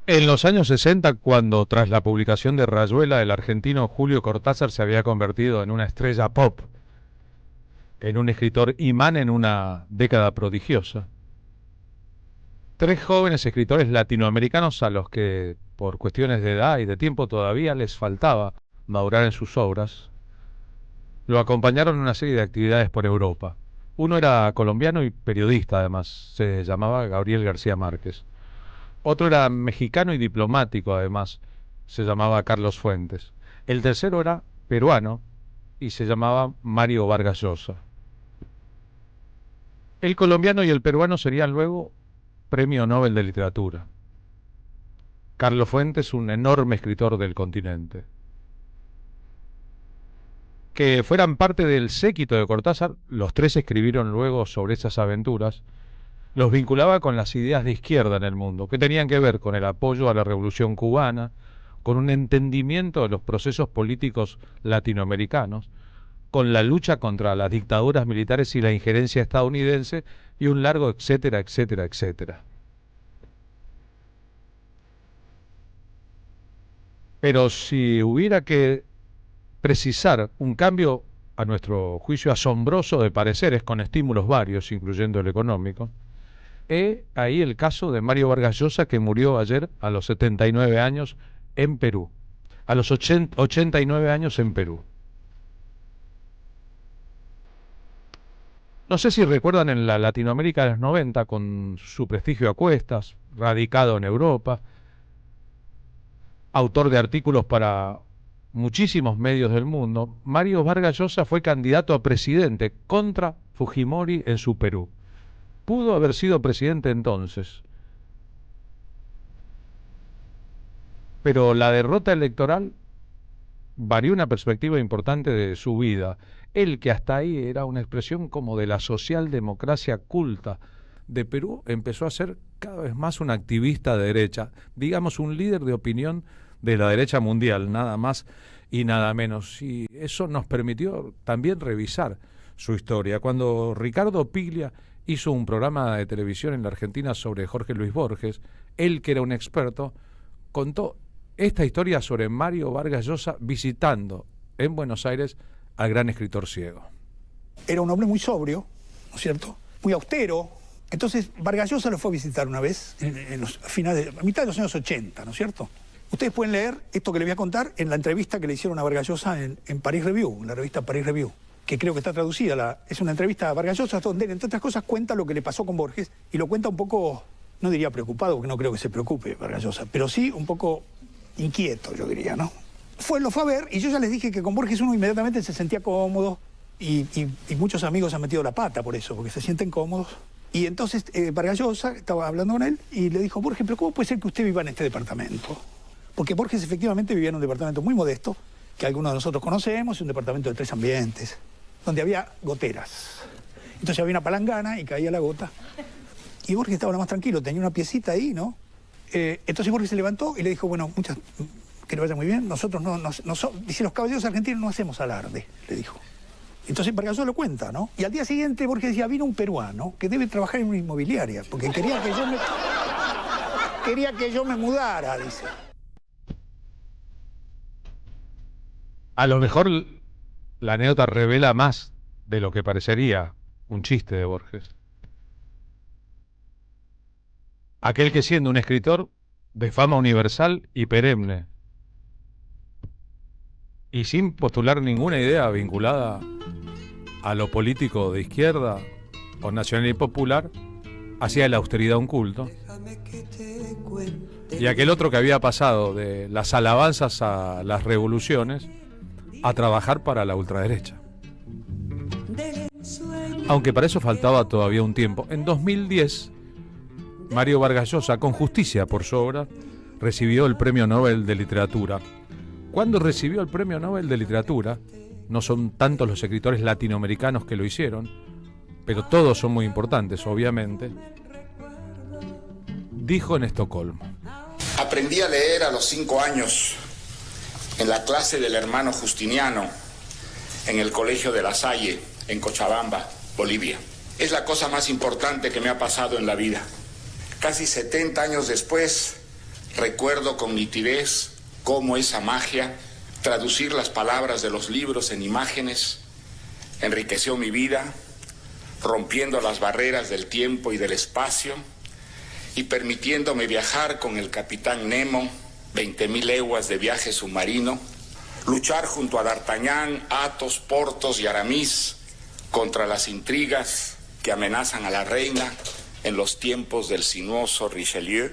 En los años 60, cuando tras la publicación de Rayuela, el argentino Julio Cortázar se había convertido en una estrella pop, en un escritor imán en una década prodigiosa, tres jóvenes escritores latinoamericanos a los que, por cuestiones de edad y de tiempo todavía les faltaba madurar en sus obras, lo acompañaron en una serie de actividades por Europa. Uno era colombiano y periodista además, se llamaba Gabriel García Márquez. Otro era mexicano y diplomático además, se llamaba Carlos Fuentes. El tercero era peruano y se llamaba Mario Vargas Llosa. El colombiano y el peruano serían luego Premio Nobel de Literatura. Carlos Fuentes, un enorme escritor del continente. Que fueran parte del séquito de Cortázar, los tres escribieron luego sobre esas aventuras, los vinculaba con las ideas de izquierda en el mundo, que tenían que ver con el apoyo a la Revolución cubana, con un entendimiento de los procesos políticos latinoamericanos, con la lucha contra las dictaduras militares y la injerencia estadounidense, y un largo etcétera, etcétera, etcétera. Pero si hubiera que precisar un cambio, a nuestro juicio, asombroso de pareceres con estímulos varios, incluyendo el económico, ahí el caso de Mario Vargas Llosa, que murió ayer a los 79 años en Perú. A los 89 años en Perú. No sé si recuerdan en la Latinoamérica de los 90, con su prestigio a cuestas, radicado en Europa, autor de artículos para muchísimos medios del mundo, Mario Vargas Llosa fue candidato a presidente contra Fujimori en su Perú. Pudo haber sido presidente entonces, pero la derrota electoral varió una perspectiva importante de su vida. Él, que hasta ahí era una expresión como de la socialdemocracia culta de Perú, empezó a ser cada vez más un activista de derecha, digamos un líder de opinión de la derecha mundial, nada más y nada menos. Y eso nos permitió también revisar su historia. Cuando Ricardo Piglia hizo un programa de televisión en la Argentina sobre Jorge Luis Borges, él, que era un experto, contó esta historia sobre Mario Vargas Llosa visitando en Buenos Aires al gran escritor ciego. Era un hombre muy sobrio, ¿no es cierto? Muy austero. Entonces Vargas Llosa lo fue a visitar una vez, a mitad de los años 80, ¿no es cierto? Ustedes pueden leer esto que les voy a contar en la entrevista que le hicieron a Vargas Llosa en Paris Review, en la revista Paris Review, que creo que está traducida. Es una entrevista a Vargas Llosa donde, entre otras cosas, cuenta lo que le pasó con Borges, y lo cuenta un poco, no diría preocupado, porque no creo que se preocupe Vargas Llosa, pero sí un poco inquieto, yo diría, ¿no? Lo fue a ver, y yo ya les dije que con Borges uno inmediatamente se sentía cómodo, y muchos amigos han metido la pata por eso, porque se sienten cómodos. Y entonces Vargas Llosa estaba hablando con él y le dijo: Borges, pero ¿cómo puede ser que usted viva en este departamento? Porque Borges efectivamente vivía en un departamento muy modesto, que algunos de nosotros conocemos, un departamento de 3 ambientes, donde había goteras. Entonces había una palangana y caía la gota. Y Borges estaba lo más tranquilo, tenía una piecita ahí, ¿no? Entonces Borges se levantó y le dijo: bueno, que le vaya muy bien, nosotros dice, los caballeros argentinos no hacemos alarde, le dijo. Entonces Vargas Llosa lo cuenta, ¿no? Y al día siguiente Borges decía: vino un peruano que debe trabajar en una inmobiliaria, porque quería que yo me mudara, dice. A lo mejor la anécdota revela más de lo que parecería un chiste de Borges. Aquel que, siendo un escritor de fama universal y perenne, y sin postular ninguna idea vinculada a lo político de izquierda o nacional y popular, hacía la austeridad un culto. Y aquel otro que había pasado de las alabanzas a las revoluciones a trabajar para la ultraderecha. Aunque para eso faltaba todavía un tiempo. En 2010, Mario Vargas Llosa, con justicia por su obra, recibió el Premio Nobel de Literatura. Cuando recibió el Premio Nobel de Literatura, no son tantos los escritores latinoamericanos que lo hicieron, pero todos son muy importantes, obviamente, dijo en Estocolmo: aprendí a leer a los 5 años en la clase del hermano Justiniano en el colegio de La Salle, en Cochabamba, Bolivia. Es la cosa más importante que me ha pasado en la vida. Casi 70 años después, recuerdo con nitidez cómo esa magia, traducir las palabras de los libros en imágenes, enriqueció mi vida, rompiendo las barreras del tiempo y del espacio y permitiéndome viajar con el capitán Nemo, 20.000 leguas de viaje submarino, luchar junto a D'Artagnan, Athos, Porthos y Aramis contra las intrigas que amenazan a la reina en los tiempos del sinuoso Richelieu,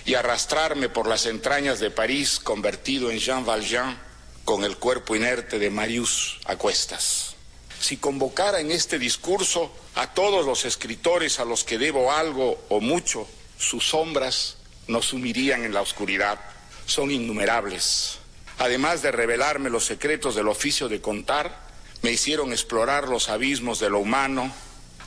y arrastrarme por las entrañas de París convertido en Jean Valjean con el cuerpo inerte de Marius a cuestas. Si convocara en este discurso a todos los escritores a los que debo algo o mucho, sus sombras nos sumirían en la oscuridad. Son innumerables. Además de revelarme los secretos del oficio de contar, me hicieron explorar los abismos de lo humano,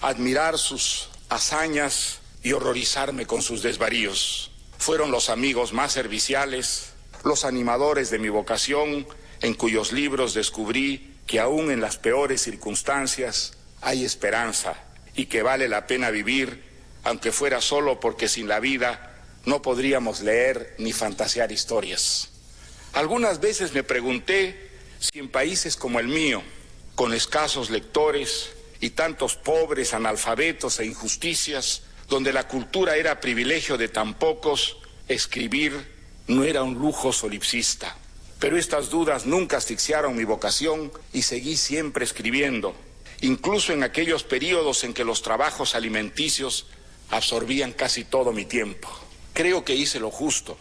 admirar sus hazañas y horrorizarme con sus desvaríos. Fueron los amigos más serviciales, los animadores de mi vocación, en cuyos libros descubrí que aún en las peores circunstancias hay esperanza y que vale la pena vivir, aunque fuera solo porque sin la vida no podríamos leer ni fantasear historias. Algunas veces me pregunté si en países como el mío, con escasos lectores y tantos pobres, analfabetos e injusticias, donde la cultura era privilegio de tan pocos, escribir no era un lujo solipsista. Pero estas dudas nunca asfixiaron mi vocación y seguí siempre escribiendo, incluso en aquellos periodos en que los trabajos alimenticios absorbían casi todo mi tiempo. Creo que hice lo justo,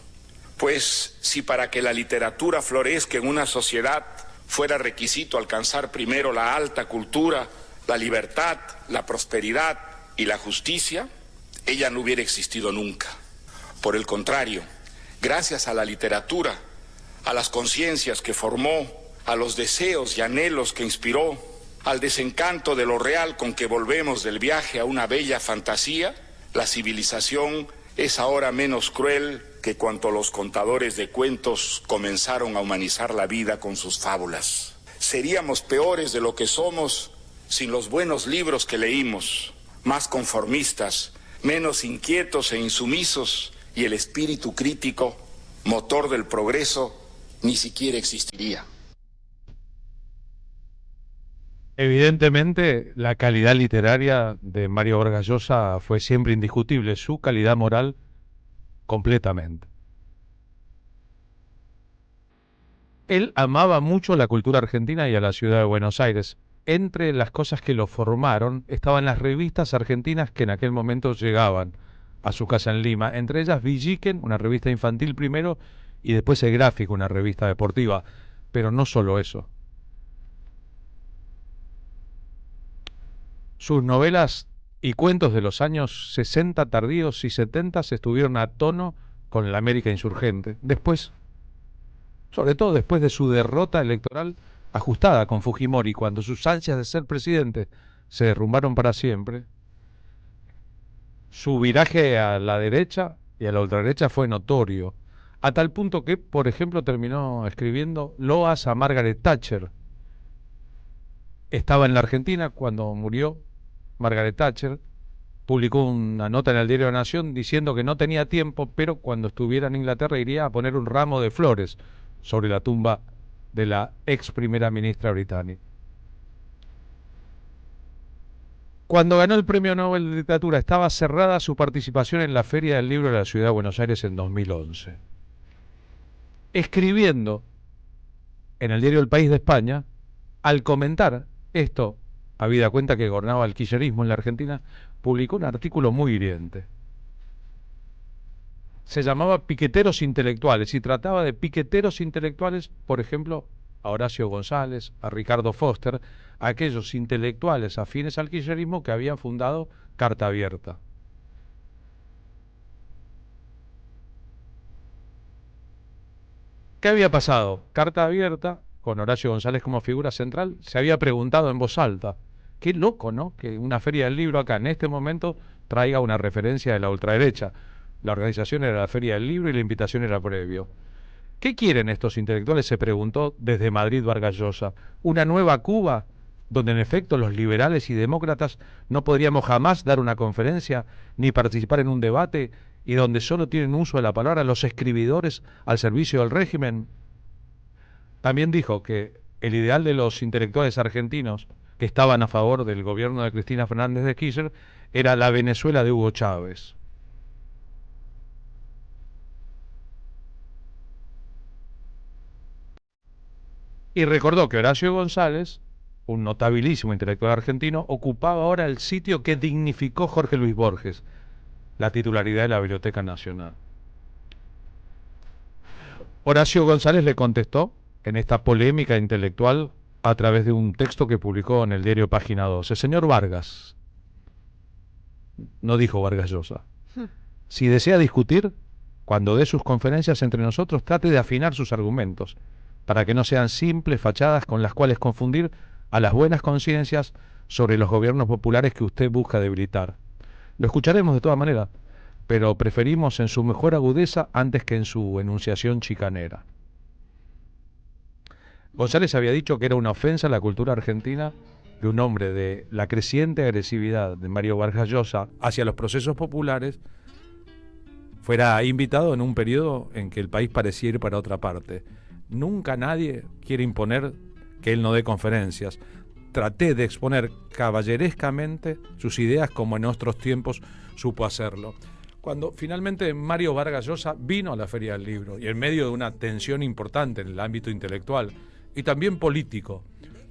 pues si para que la literatura florezca en una sociedad fuera requisito alcanzar primero la alta cultura, la libertad, la prosperidad y la justicia, ella no hubiera existido nunca. Por el contrario, gracias a la literatura, a las conciencias que formó, a los deseos y anhelos que inspiró, al desencanto de lo real con que volvemos del viaje a una bella fantasía, la civilización es ahora menos cruel que cuando los contadores de cuentos comenzaron a humanizar la vida con sus fábulas. Seríamos peores de lo que somos sin los buenos libros que leímos, más conformistas, menos inquietos e insumisos, y el espíritu crítico, motor del progreso, ni siquiera existiría. Evidentemente, la calidad literaria de Mario Vargas Llosa fue siempre indiscutible, su calidad moral completamente. Él amaba mucho la cultura argentina y a la ciudad de Buenos Aires. Entre las cosas que lo formaron estaban las revistas argentinas que en aquel momento llegaban a su casa en Lima, entre ellas Villiquen, una revista infantil primero, y después El Gráfico, una revista deportiva. Pero no solo eso. Sus novelas y cuentos de los años 60 tardíos y 70 estuvieron a tono con la América insurgente. Después, sobre todo después de su derrota electoral ajustada con Fujimori, cuando sus ansias de ser presidente se derrumbaron para siempre, su viraje a la derecha y a la ultraderecha fue notorio, a tal punto que, por ejemplo, terminó escribiendo loas a Margaret Thatcher. Estaba en la Argentina cuando murió Margaret Thatcher, publicó una nota en el diario La Nación diciendo que no tenía tiempo, pero cuando estuviera en Inglaterra iría a poner un ramo de flores sobre la tumba de la ex primera ministra británica. Cuando ganó el Premio Nobel de Literatura estaba cerrada su participación en la Feria del Libro de la Ciudad de Buenos Aires en 2011. Escribiendo en el diario El País de España, al comentar esto, habida cuenta que gobernaba el kirchnerismo en la Argentina, publicó un artículo muy hiriente. Se llamaba Piqueteros Intelectuales y trataba de piqueteros intelectuales, por ejemplo, a Horacio González, a Ricardo Foster, a aquellos intelectuales afines al kirchnerismo que habían fundado Carta Abierta. ¿Qué había pasado? Carta Abierta, con Horacio González como figura central, se había preguntado en voz alta. Qué loco, ¿no?, que una feria del libro acá en este momento traiga una referencia de la ultraderecha. La organización era la Feria del Libro y la invitación era previo. ¿Qué quieren estos intelectuales?, se preguntó desde Madrid Vargas Llosa. ¿Una nueva Cuba, donde en efecto los liberales y demócratas no podríamos jamás dar una conferencia ni participar en un debate y donde solo tienen uso de la palabra los escribidores al servicio del régimen. También dijo que el ideal de los intelectuales argentinos que estaban a favor del gobierno de Cristina Fernández de Kirchner era la Venezuela de Hugo Chávez. Y recordó que Horacio González, un notabilísimo intelectual argentino, ocupaba ahora el sitio que dignificó Jorge Luis Borges, la titularidad de la Biblioteca Nacional. Horacio González le contestó en esta polémica intelectual a través de un texto que publicó en el diario Página 12. Señor Vargas, no dijo Vargas Llosa, si desea discutir, cuando dé sus conferencias entre nosotros, trate de afinar sus argumentos, para que no sean simples fachadas con las cuales confundir a las buenas conciencias sobre los gobiernos populares que usted busca debilitar. Lo escucharemos de todas maneras, pero preferimos en su mejor agudeza antes que en su enunciación chicanera. González había dicho que era una ofensa a la cultura argentina que un hombre de la creciente agresividad de Mario Vargas Llosa hacia los procesos populares fuera invitado en un periodo en que el país parecía ir para otra parte. Nunca nadie quiere imponer que él no dé conferencias. Traté de exponer caballerescamente sus ideas como en otros tiempos supo hacerlo. Cuando finalmente Mario Vargas Llosa vino a la Feria del Libro y en medio de una tensión importante en el ámbito intelectual y también político,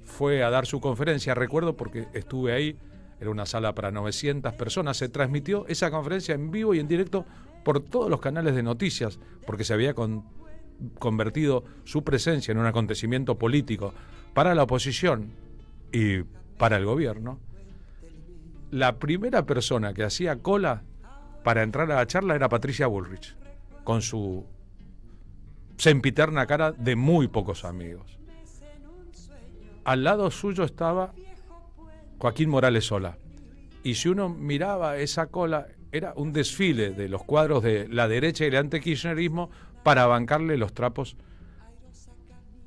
fue a dar su conferencia, recuerdo porque estuve ahí, era una sala para 900 personas, se transmitió esa conferencia en vivo y en directo por todos los canales de noticias, porque se había convertido su presencia en un acontecimiento político para la oposición y para el gobierno. La primera persona que hacía cola para entrar a la charla era Patricia Bullrich, con su sempiterna cara de muy pocos amigos. Al lado suyo estaba Joaquín Morales Solá, y si uno miraba esa cola, era un desfile de los cuadros de la derecha y el antikirchnerismo para bancarle los trapos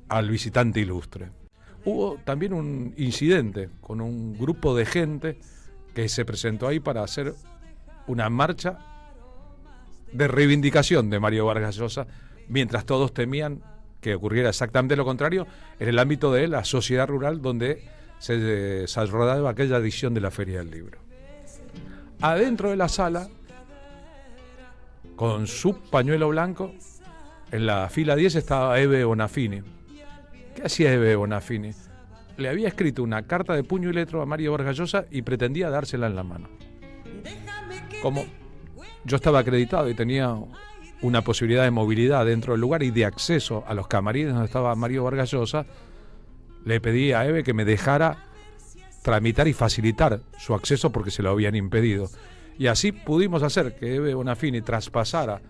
al visitante ilustre. Hubo también un incidente con un grupo de gente que se presentó ahí para hacer una marcha de reivindicación de Mario Vargas Llosa, mientras todos temían que ocurriera exactamente lo contrario en el ámbito de la sociedad rural donde se desarrollaba aquella edición de la Feria del Libro. Adentro de la sala, con su pañuelo blanco, en la fila 10 estaba Ebe Bonafini. ¿Qué hacía Ebe Bonafini? Le había escrito una carta de puño y letra a Mario Vargas Llosa y pretendía dársela en la mano. Como yo estaba acreditado y tenía una posibilidad de movilidad dentro del lugar y de acceso a los camarines donde estaba Mario Vargas Llosa, le pedí a Ebe que me dejara tramitar y facilitar su acceso porque se lo habían impedido. Y así pudimos hacer que Ebe Bonafini traspasara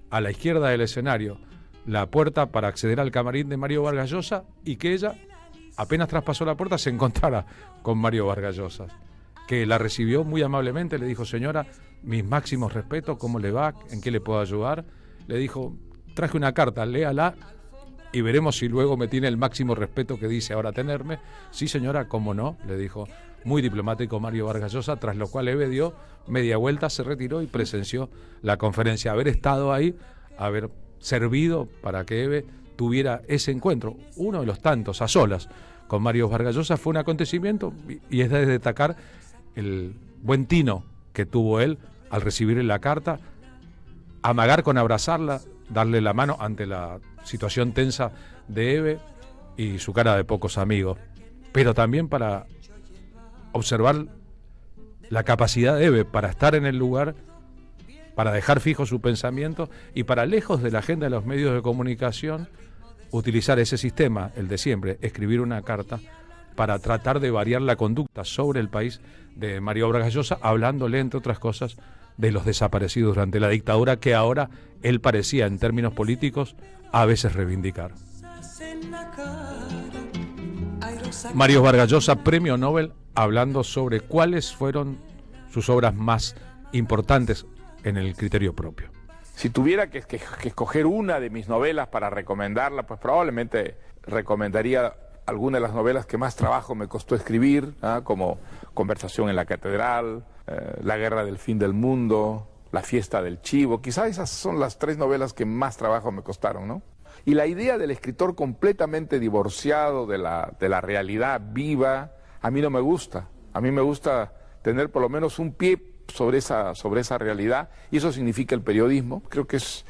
a la izquierda del escenario la puerta para acceder al camarín de Mario Vargas Llosa y que ella, apenas traspasó la puerta, se encontrara con Mario Vargas Llosa, que la recibió muy amablemente, le dijo: señora, mis máximos respetos, ¿cómo le va? ¿En qué le puedo ayudar? Le dijo: traje una carta, léala y veremos si luego me tiene el máximo respeto que dice ahora tenerme. Sí, señora, cómo no, le dijo muy diplomático Mario Vargas Llosa, tras lo cual Ebe dio media vuelta, se retiró y presenció la conferencia. Haber estado ahí, haber servido para que Ebe tuviera ese encuentro, uno de los tantos, a solas, con Mario Vargas Llosa, fue un acontecimiento y es de destacar el buen tino que tuvo él al recibir la carta, amagar con abrazarla, darle la mano ante la situación tensa de Ebe y su cara de pocos amigos, pero también para observar la capacidad de Ebe para estar en el lugar, para dejar fijo su pensamiento y para, lejos de la agenda de los medios de comunicación, utilizar ese sistema, el de siempre, escribir una carta para tratar de variar la conducta sobre el país de Mario Vargas Llosa, hablándole, entre otras cosas, de los desaparecidos durante la dictadura que ahora él parecía, en términos políticos, a veces reivindicar. Mario Vargas Llosa, premio Nobel, hablando sobre cuáles fueron sus obras más importantes en el criterio propio. Si tuviera que escoger una de mis novelas para recomendarla, pues probablemente recomendaría alguna de las novelas que más trabajo me costó escribir, como Conversación en la Catedral, La Guerra del Fin del Mundo, La fiesta del chivo, quizá esas son las 3 novelas que más trabajo me costaron, ¿no? Y la idea del escritor completamente divorciado de la realidad viva, a mí no me gusta. A mí me gusta tener por lo menos un pie sobre esa realidad, y eso significa el periodismo. Creo que es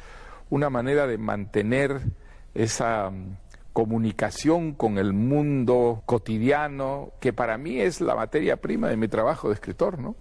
una manera de mantener esa comunicación con el mundo cotidiano, que para mí es la materia prima de mi trabajo de escritor, ¿no?